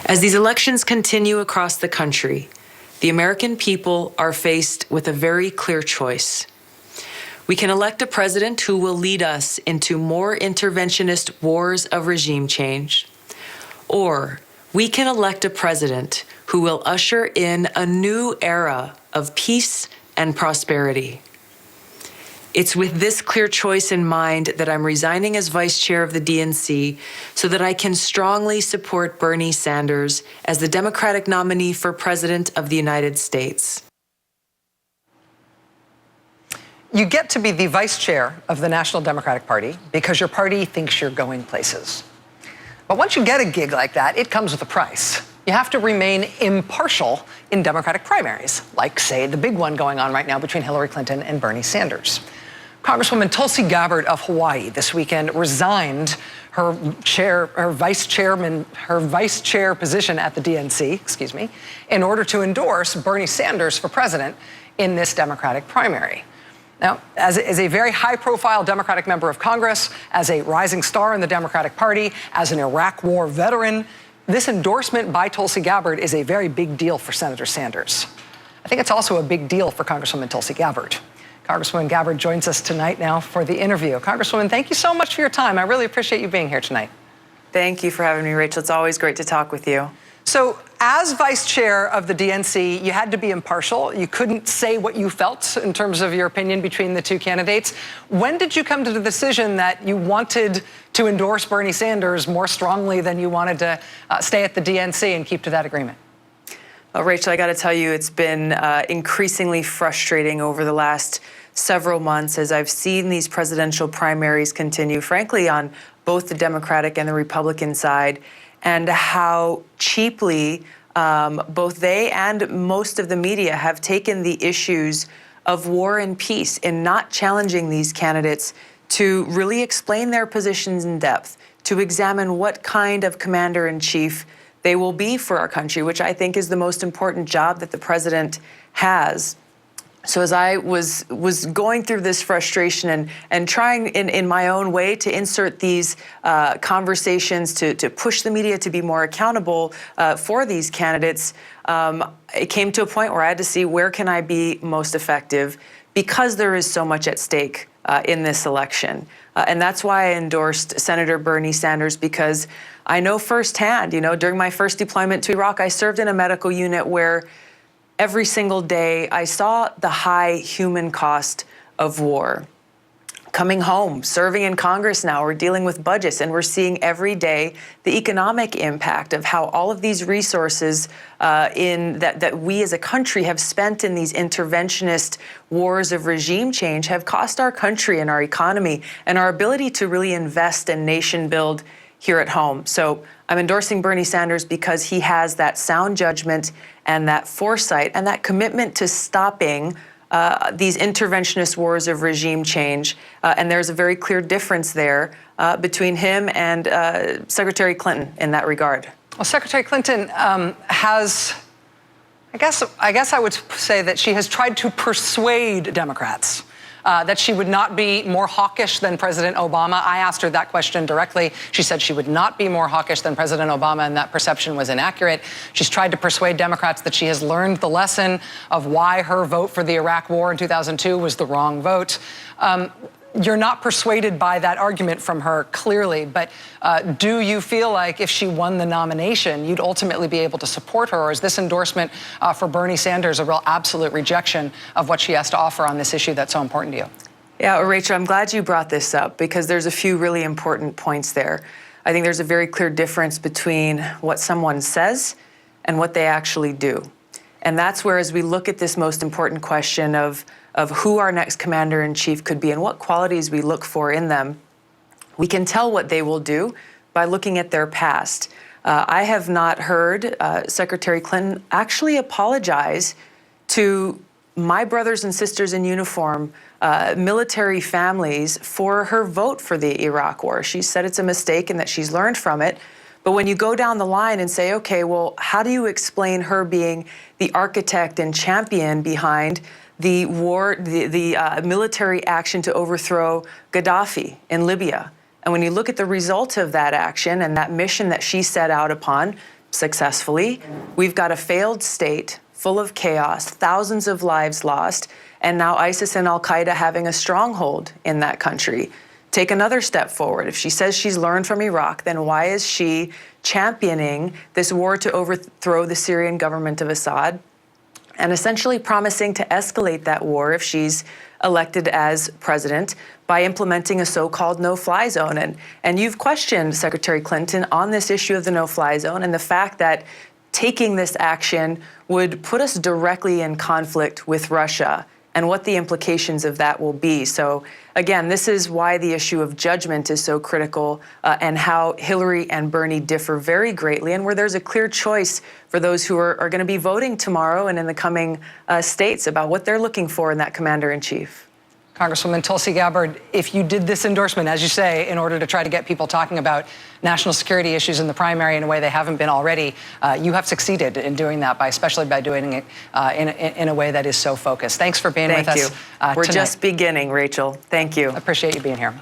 As these elections continue across the country, the American people are faced with a very clear choice. We can elect a president who will lead us into more interventionist wars of regime change, or we can elect a president who will usher in a new era of peace and prosperity. It's with this clear choice in mind that I'm resigning as vice chair of the DNC so that I can strongly support Bernie Sanders as the Democratic nominee for President of the United States. You get to be the vice chair of the National Democratic Party because your party thinks you're going places. But once you get a gig like that, it comes with a price. You have to remain impartial in Democratic primaries, like, say, the big one going on right now between Hillary Clinton and Bernie Sanders. Congresswoman Tulsi Gabbard of Hawaii this weekend resigned her vice chair position at the DNC, in order to endorse Bernie Sanders for president in this Democratic primary. Now, as a very high-profile Democratic member of Congress, as a rising star in the Democratic Party, as an Iraq War veteran, this endorsement by Tulsi Gabbard is a very big deal for Senator Sanders. I think it's also a big deal for Congresswoman Tulsi Gabbard. Congresswoman Gabbard joins us tonight now for the interview. Congresswoman, thank you so much for your time. I really appreciate you being here tonight. Thank you for having me, Rachel. It's always great to talk with you. So, as vice chair of the DNC, you had to be impartial. You couldn't say what you felt in terms of your opinion between the two candidates. When did you come to the decision that you wanted to endorse Bernie Sanders more strongly than you wanted to stay at the DNC and keep to that agreement? Well, Rachel, I got to tell you, it's been increasingly frustrating over the last several months as I've seen these presidential primaries continue, frankly, on both the Democratic and the Republican side, and how cheaply both they and most of the media have taken the issues of war and peace in not challenging these candidates to really explain their positions in depth, to examine what kind of commander-in-chief they will be for our country, which I think is the most important job that the president has. So as I was going through this frustration and trying in my own way to insert these conversations to push the media to be more accountable for these candidates, it came to a point where I had to see where can I be most effective because there is so much at stake in this election. And that's why I endorsed Senator Bernie Sanders, because I know firsthand, during my first deployment to Iraq, I served in a medical unit where every single day I saw the high human cost of war. Coming home, serving in Congress now, we're dealing with budgets, and we're seeing every day the economic impact of how all of these resources that we as a country have spent in these interventionist wars of regime change have cost our country and our economy and our ability to really invest and nation build here at home. So I'm endorsing Bernie Sanders because he has that sound judgment and that foresight and that commitment to stopping these interventionist wars of regime change. And there's a very clear difference there between him and Secretary Clinton in that regard. Well, Secretary Clinton has, I guess I would say that she has tried to persuade Democrats that she would not be more hawkish than President Obama. I asked her that question directly. She said she would not be more hawkish than President Obama, and that perception was inaccurate. She's tried to persuade Democrats that she has learned the lesson of why her vote for the Iraq War in 2002 was the wrong vote. You're not persuaded by that argument from her, clearly, but do you feel like if she won the nomination, you'd ultimately be able to support her, or is this endorsement for Bernie Sanders a real absolute rejection of what she has to offer on this issue that's so important to you? Yeah, Rachel, I'm glad you brought this up because there's a few really important points there. I think there's a very clear difference between what someone says and what they actually do. And that's where, as we look at this most important question of who our next commander-in-chief could be and what qualities we look for in them, we can tell what they will do by looking at their past. I have not heard Secretary Clinton actually apologize to my brothers and sisters in uniform, military families, for her vote for the Iraq War. She said it's a mistake and that she's learned from it. But when you go down the line and say, okay, well, how do you explain her being the architect and champion behind the war, the military action to overthrow Gaddafi in Libya? And when you look at the result of that action and that mission that she set out upon successfully. We've got a failed state full of chaos, thousands of lives lost, and now ISIS and al-Qaeda having a stronghold in that country. Take another step forward. If she says she's learned from Iraq, then why is she championing this war to overthrow the Syrian government of Assad and essentially promising to escalate that war if she's elected as president by implementing a so-called no-fly zone? And you've questioned Secretary Clinton on this issue of the no-fly zone and the fact that taking this action would put us directly in conflict with Russia and what the implications of that will be. So again, this is why the issue of judgment is so critical and how Hillary and Bernie differ very greatly, and where there's a clear choice for those who are going to be voting tomorrow and in the coming states about what they're looking for in that commander-in-chief. Congresswoman Tulsi Gabbard, if you did this endorsement, as you say, in order to try to get people talking about national security issues in the primary in a way they haven't been already, you have succeeded in doing that, especially by doing it in a way that is so focused. Thanks for being with us Thank you. We're just beginning, Rachel. Thank you. Appreciate you being here.